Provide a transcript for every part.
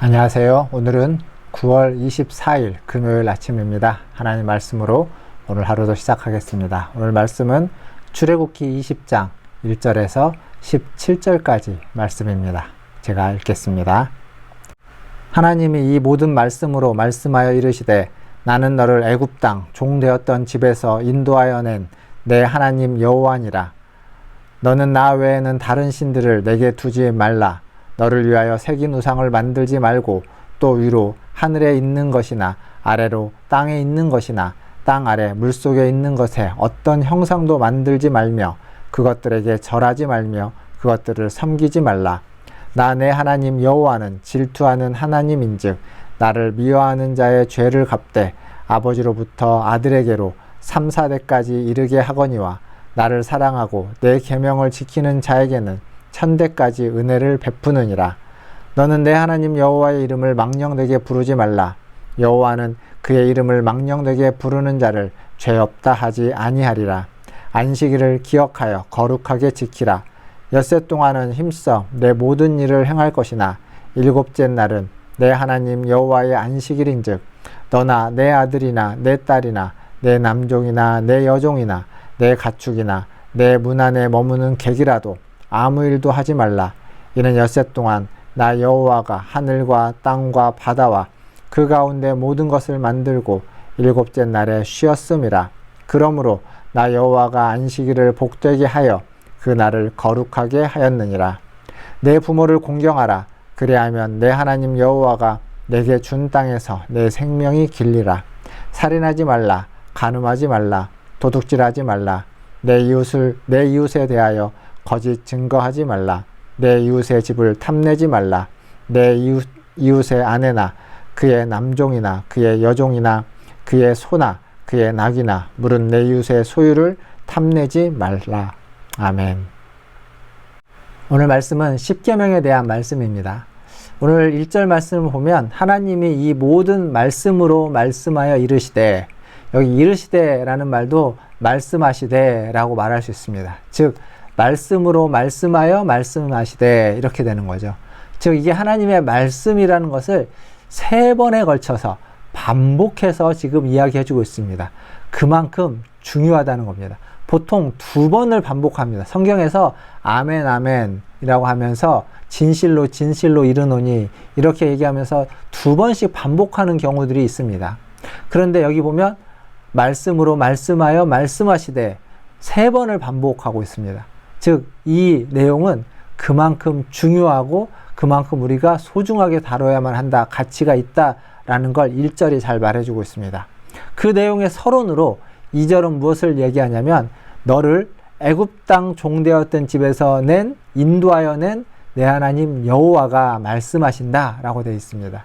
안녕하세요. 오늘은 9월 24일 금요일 아침입니다. 하나님 말씀으로 오늘 하루도 시작하겠습니다. 오늘 말씀은 출애굽기 20장 1절에서 17절까지 말씀입니다. 제가 읽겠습니다. 하나님이 이 모든 말씀으로 말씀하여 이르시되 나는 너를 애굽 땅 종되었던 집에서 인도하여 낸 내 하나님 여호와니라. 너는 나 외에는 다른 신들을 내게 두지 말라. 너를 위하여 새긴 우상을 만들지 말고 또 위로 하늘에 있는 것이나 아래로 땅에 있는 것이나 땅 아래 물속에 있는 것에 어떤 형상도 만들지 말며 그것들에게 절하지 말며 그것들을 섬기지 말라. 나 내 하나님 여호와는 질투하는 하나님인즉 나를 미워하는 자의 죄를 갚되 아버지로부터 아들에게로 3, 4대까지 이르게 하거니와 나를 사랑하고 내 계명을 지키는 자에게는 1000대까지 은혜를 베푸느니라. 너는 내 하나님 여호와의 이름을 망령되게 부르지 말라. 여호와는 그의 이름을 망령되게 부르는 자를 죄 없다 하지 아니하리라. 안식일을 기억하여 거룩하게 지키라. 엿새 동안은 힘써 내 모든 일을 행할 것이나 일곱째 날은 내 하나님 여호와의 안식일인즉 너나 내 아들이나 내 딸이나 내 남종이나 내 여종이나 내 가축이나 내 문 안에 머무는 객이라도 아무 일도 하지 말라. 이는 엿새 동안 나 여호와가 하늘과 땅과 바다와 그 가운데 모든 것을 만들고 일곱째 날에 쉬었음이라. 그러므로 나 여호와가 안식일을 복되게 하여 그 날을 거룩하게 하였느니라. 내 부모를 공경하라. 그리하면 내 하나님 여호와가 내게 준 땅에서 내 생명이 길리라. 살인하지 말라. 간음하지 말라. 도둑질하지 말라. 내 이웃에 대하여 거짓 증거하지 말라. 내 이웃의 집을 탐내지 말라. 내 이웃의 아내나 그의 남종이나 그의 여종이나 그의 소나 그의 낙이나 물은 내 이웃의 소유를 탐내지 말라. 아멘. 오늘 말씀은 십계명에 대한 말씀입니다. 오늘 1절 말씀을 보면 하나님이 이 모든 말씀으로 말씀하여 이르시되, 여기 이르시되라는 말도 말씀하시되 라고 말할 수 있습니다. 즉 말씀으로 말씀하여 말씀하시되 이렇게 되는 거죠. 즉 이게 하나님의 말씀이라는 것을 3번에 걸쳐서 반복해서 지금 이야기해주고 있습니다. 그만큼 중요하다는 겁니다. 보통 2번을 반복합니다. 성경에서 아멘 아멘이라고 하면서 진실로 진실로 이르노니 이렇게 얘기하면서 2번씩 반복하는 경우들이 있습니다. 그런데 여기 보면 말씀으로 말씀하여 말씀하시되 3번을 반복하고 있습니다. 즉 이 내용은 그만큼 중요하고 그만큼 우리가 소중하게 다뤄야만 한다, 가치가 있다라는 걸 1절이 잘 말해주고 있습니다. 그 내용의 서론으로 2절은 무엇을 얘기하냐면 너를 애굽 땅 종되었던 집에서 인도하여 낸 내 하나님 여호와가 말씀하신다 라고 되어 있습니다.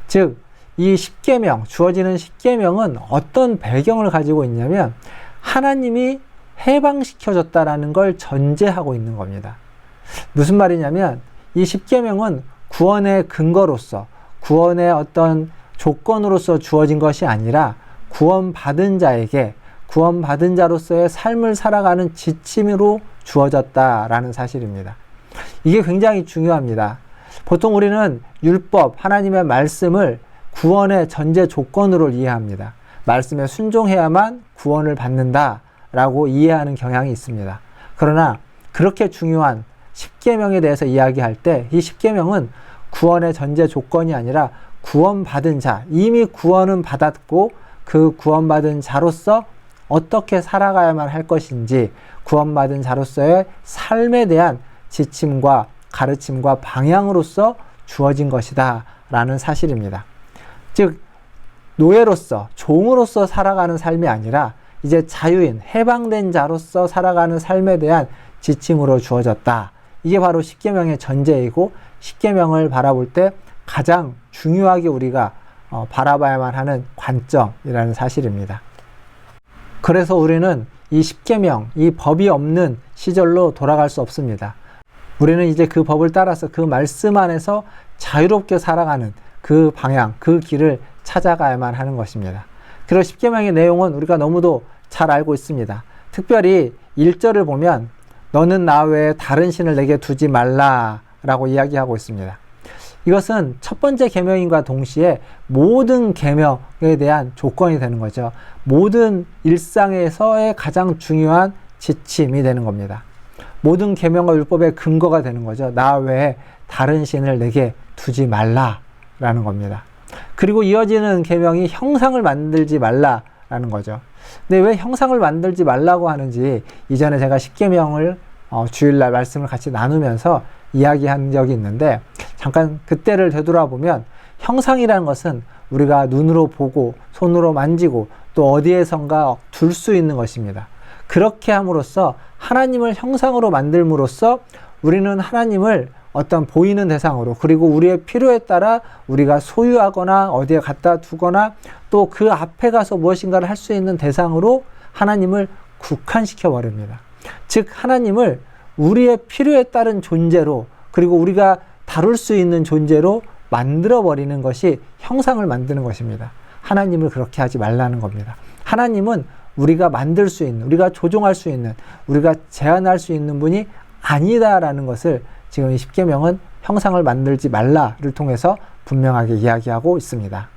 즉 이 십계명, 주어지는 십계명은 어떤 배경을 가지고 있냐면 하나님이 해방시켜줬다라는 걸 전제하고 있는 겁니다. 무슨 말이냐면 이 십계명은 구원의 근거로서, 구원의 어떤 조건으로서 주어진 것이 아니라 구원받은 자에게 구원받은 자로서의 삶을 살아가는 지침으로 주어졌다라는 사실입니다. 이게 굉장히 중요합니다. 보통 우리는 율법, 하나님의 말씀을 구원의 전제 조건으로 이해합니다. 말씀에 순종해야만 구원을 받는다라고 이해하는 경향이 있습니다. 그러나 그렇게 중요한 십계명에 대해서 이야기할 때 이 십계명은 구원의 전제 조건이 아니라 구원받은 자, 이미 구원은 받았고 그 구원받은 자로서 어떻게 살아가야만 할 것인지 구원받은 자로서의 삶에 대한 지침과 가르침과 방향으로서 주어진 것이다 라는 사실입니다. 즉 노예로서, 종으로서 살아가는 삶이 아니라 이제 자유인, 해방된 자로서 살아가는 삶에 대한 지침으로 주어졌다. 이게 바로 십계명의 전제이고 십계명을 바라볼 때 가장 중요하게 우리가 바라봐야만 하는 관점이라는 사실입니다. 그래서 우리는 이 십계명, 이 법이 없는 시절로 돌아갈 수 없습니다. 우리는 이제 그 법을 따라서 그 말씀 안에서 자유롭게 살아가는 그 방향, 그 길을 찾아가야만 하는 것입니다. 그리고 십계명의 내용은 우리가 너무도 잘 알고 있습니다. 특별히 1절을 보면 너는 나 외에 다른 신을 내게 두지 말라 라고 이야기하고 있습니다. 이것은 첫 번째 계명인과 동시에 모든 계명에 대한 조건이 되는 거죠. 모든 일상에서의 가장 중요한 지침이 되는 겁니다. 모든 계명과 율법의 근거가 되는 거죠. 나 외에 다른 신을 내게 두지 말라라는 겁니다. 그리고 이어지는 계명이 형상을 만들지 말라라는 거죠. 근데 왜 형상을 만들지 말라고 하는지 이전에 제가 십계명을 주일날 말씀을 같이 나누면서 이야기한 적이 있는데, 잠깐 그때를 되돌아보면 형상이라는 것은 우리가 눈으로 보고 손으로 만지고 또 어디에선가 둘 수 있는 것입니다. 그렇게 함으로써 하나님을 형상으로 만들므로써 우리는 하나님을 어떤 보이는 대상으로, 그리고 우리의 필요에 따라 우리가 소유하거나 어디에 갖다 두거나 또 그 앞에 가서 무엇인가를 할 수 있는 대상으로 하나님을 국한시켜 버립니다. 즉 하나님을 우리의 필요에 따른 존재로, 그리고 우리가 다룰 수 있는 존재로 만들어 버리는 것이 형상을 만드는 것입니다. 하나님을 그렇게 하지 말라는 겁니다. 하나님은 우리가 만들 수 있는, 우리가 조종할 수 있는, 우리가 제한할 수 있는 분이 아니다라는 것을 지금 이 십계명은 형상을 만들지 말라를 통해서 분명하게 이야기하고 있습니다.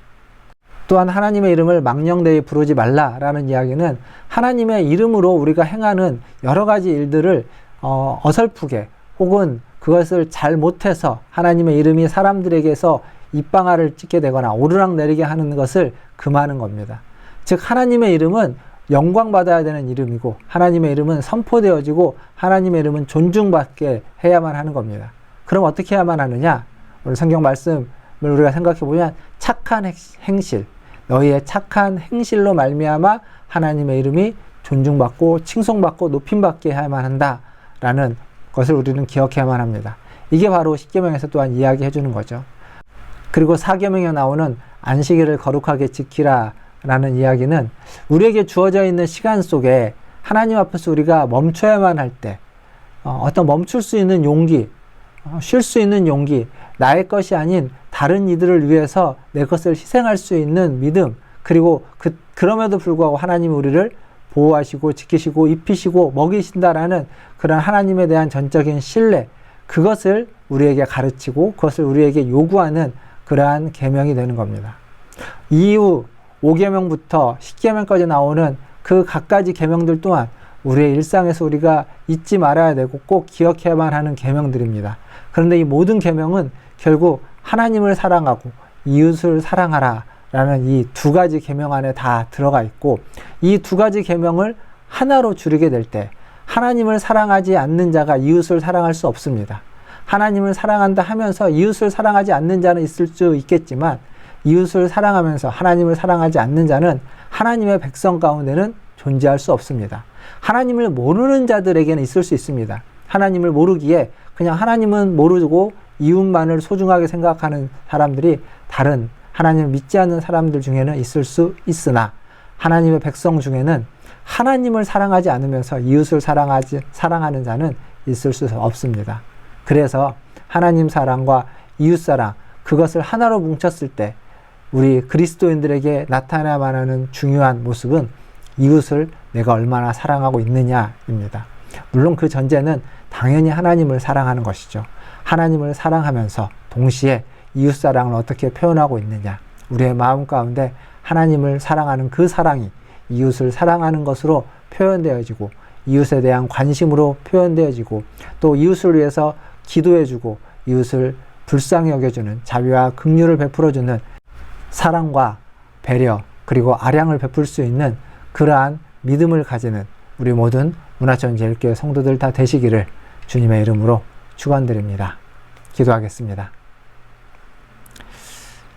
또한 하나님의 이름을 망령되이 부르지 말라라는 이야기는 하나님의 이름으로 우리가 행하는 여러 가지 일들을 어설프게 혹은 그것을 잘 못해서 하나님의 이름이 사람들에게서 입방아를 찍게 되거나 오르락내리게 하는 것을 금하는 겁니다. 즉 하나님의 이름은 영광받아야 되는 이름이고, 하나님의 이름은 선포되어지고, 하나님의 이름은 존중받게 해야만 하는 겁니다. 그럼 어떻게 해야만 하느냐? 오늘 성경 말씀을 우리가 생각해 보면 착한 행실, 너희의 착한 행실로 말미암아 하나님의 이름이 존중받고 칭송받고 높임받게 해야만 한다라는 것을 우리는 기억해야만 합니다. 이게 바로 십계명에서 또한 이야기해 주는 거죠. 그리고 사계명에 나오는 안식일을 거룩하게 지키라 라는 이야기는 우리에게 주어져 있는 시간 속에 하나님 앞에서 우리가 멈춰야만 할 때 어떤 멈출 수 있는 용기, 쉴 수 있는 용기, 나의 것이 아닌 다른 이들을 위해서 내 것을 희생할 수 있는 믿음, 그리고 그럼에도 불구하고 하나님이 우리를 보호하시고 지키시고 입히시고 먹이신다라는 그런 하나님에 대한 전적인 신뢰, 그것을 우리에게 가르치고 그것을 우리에게 요구하는 그러한 계명이 되는 겁니다. 이후 5계명부터 10계명까지 나오는 그 각가지 계명들 또한 우리의 일상에서 우리가 잊지 말아야 되고 꼭 기억해야만 하는 계명들입니다. 그런데 이 모든 계명은 결국 하나님을 사랑하고 이웃을 사랑하라 라는 이 두 가지 계명 안에 다 들어가 있고, 이 두 가지 계명을 하나로 줄이게 될 때 하나님을 사랑하지 않는 자가 이웃을 사랑할 수 없습니다. 하나님을 사랑한다 하면서 이웃을 사랑하지 않는 자는 있을 수 있겠지만, 이웃을 사랑하면서 하나님을 사랑하지 않는 자는 하나님의 백성 가운데는 존재할 수 없습니다. 하나님을 모르는 자들에게는 있을 수 있습니다. 하나님을 모르기에 그냥 하나님은 모르고 이웃만을 소중하게 생각하는 사람들이 다른 하나님을 믿지 않는 사람들 중에는 있을 수 있으나, 하나님의 백성 중에는 하나님을 사랑하지 않으면서 이웃을 사랑하는 자는 있을 수 없습니다. 그래서 하나님 사랑과 이웃 사랑, 그것을 하나로 뭉쳤을 때 우리 그리스도인들에게 나타나야만 하는 중요한 모습은 이웃을 내가 얼마나 사랑하고 있느냐입니다. 물론 그 전제는 당연히 하나님을 사랑하는 것이죠. 하나님을 사랑하면서 동시에 이웃 사랑을 어떻게 표현하고 있느냐, 우리의 마음 가운데 하나님을 사랑하는 그 사랑이 이웃을 사랑하는 것으로 표현되어지고, 이웃에 대한 관심으로 표현되어지고, 또 이웃을 위해서 기도해주고 이웃을 불쌍히 여겨주는 자비와 긍휼을 베풀어주는 사랑과 배려, 그리고 아량을 베풀 수 있는 그러한 믿음을 가지는 우리 모든 문화천지제일교회 성도들 다 되시기를 주님의 이름으로 축원드립니다. 기도하겠습니다.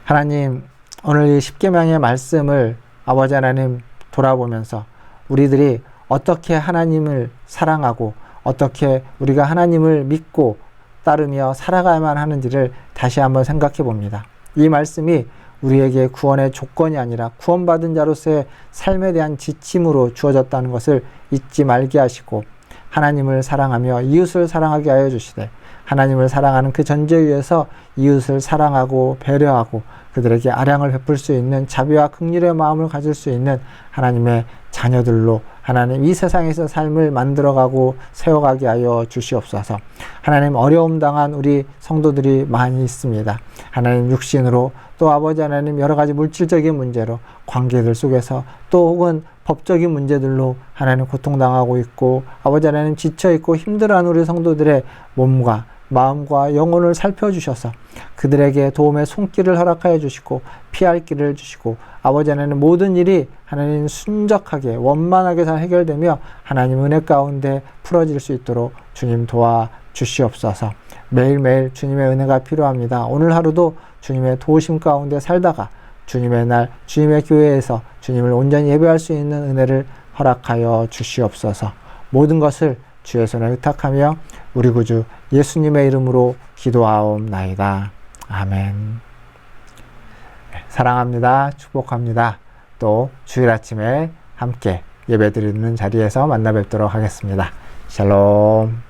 하나님, 오늘 이 십계명의 말씀을 아버지 하나님 돌아보면서 우리들이 어떻게 하나님을 사랑하고 어떻게 우리가 하나님을 믿고 따르며 살아가야만 하는지를 다시 한번 생각해 봅니다. 이 말씀이 우리에게 구원의 조건이 아니라 구원받은 자로서의 삶에 대한 지침으로 주어졌다는 것을 잊지 말게 하시고, 하나님을 사랑하며 이웃을 사랑하게 하여 주시되, 하나님을 사랑하는 그 전제 위에서 이웃을 사랑하고 배려하고 그들에게 아량을 베풀 수 있는 자비와 긍휼의 마음을 가질 수 있는 하나님의 자녀들로 하나님 이 세상에서 삶을 만들어가고 세워가게 하여 주시옵소서. 하나님 어려움 당한 우리 성도들이 많이 있습니다. 하나님 육신으로 또 아버지 하나님 여러 가지 물질적인 문제로 관계들 속에서 또 혹은 법적인 문제들로 하나님 고통당하고 있고 아버지 하나님 지쳐있고 힘들어하는 우리 성도들의 몸과 마음과 영혼을 살펴주셔서 그들에게 도움의 손길을 허락하여 주시고 피할 길을 주시고 아버지 하나님 모든 일이 하나님 순적하게 원만하게 잘 해결되며 하나님 은혜 가운데 풀어질 수 있도록 주님 도와주시옵소서. 매일매일 주님의 은혜가 필요합니다. 오늘 하루도 주님의 도우심 가운데 살다가 주님의 날 주님의 교회에서 주님을 온전히 예배할 수 있는 은혜를 허락하여 주시옵소서. 모든 것을 주의 손에 의탁하며 우리 구주 예수님의 이름으로 기도하옵나이다. 아멘. 사랑합니다. 축복합니다. 또 주일 아침에 함께 예배드리는 자리에서 만나 뵙도록 하겠습니다. 샬롬.